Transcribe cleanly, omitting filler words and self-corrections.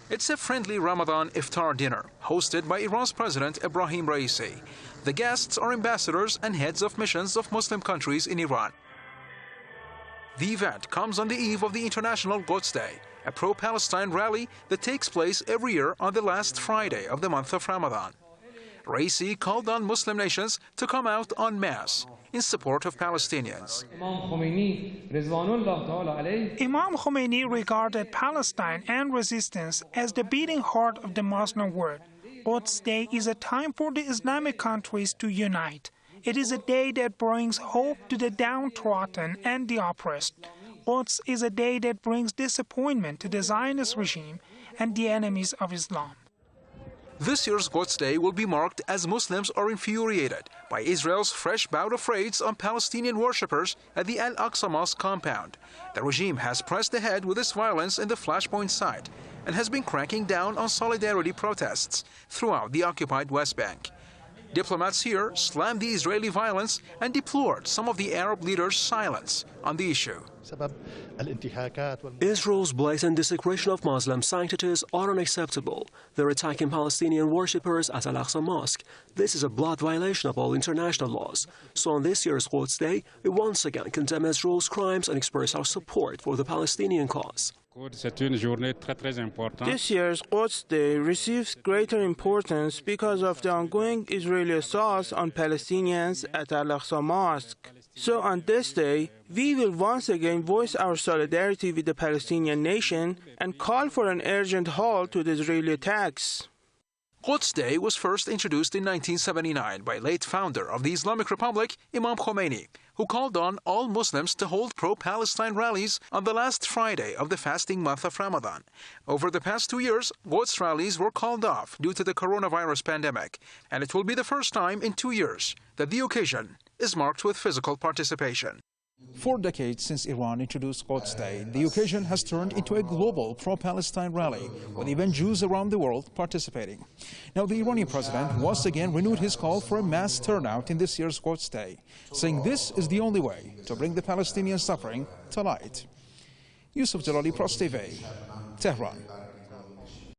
It's a friendly Ramadan iftar dinner hosted by Iran's President Ibrahim Raisi. The guests are ambassadors and heads of missions of Muslim countries in Iran. The event comes on the eve of the International Quds Day, a pro-Palestine rally that takes place every year on the last Friday of the month of Ramadan. Raisi called on Muslim nations to come out en masse in support of Palestinians. Imam Khomeini regarded Palestine and resistance as the beating heart of the Muslim world. Quds Day is a time for the Islamic countries to unite. It is a day that brings hope to the downtrodden and the oppressed. Quds is a day that brings disappointment to the Zionist regime and the enemies of Islam. This year's Quds Day will be marked as Muslims are infuriated by Israel's fresh bout of raids on Palestinian worshippers at the Al-Aqsa Mosque compound. The regime has pressed ahead with its violence in the Flashpoint site and has been cracking down on solidarity protests throughout the occupied West Bank. Diplomats here slammed the Israeli violence and deplored some of the Arab leaders' silence on the issue. Israel's blatant desecration of Muslim sanctities are unacceptable. They're attacking Palestinian worshippers at Al-Aqsa Mosque. This is a blood violation of all international laws. So on this year's Quds Day, we once again condemn Israel's crimes and express our support for the Palestinian cause. This year's Quds Day receives greater importance because of the ongoing Israeli assaults on Palestinians at Al-Aqsa Mosque. So on this day, we will once again voice our solidarity with the Palestinian nation and call for an urgent halt to the Israeli attacks. Quds Day was first introduced in 1979 by late founder of the Islamic Republic, Imam Khomeini, who called on all Muslims to hold pro-Palestine rallies on the last Friday of the fasting month of Ramadan. Over the past 2 years, Quds rallies were called off due to the coronavirus pandemic, and it will be the first time in 2 years that the occasion is marked with physical participation. 4 decades since Iran introduced Quds Day, the occasion has turned into a global pro-Palestine rally, with even Jews around the world participating. Now, the Iranian president once again renewed his call for a mass turnout in this year's Quds Day, saying this is the only way to bring the Palestinian suffering to light. Yusuf Jalali, Press TV, Tehran.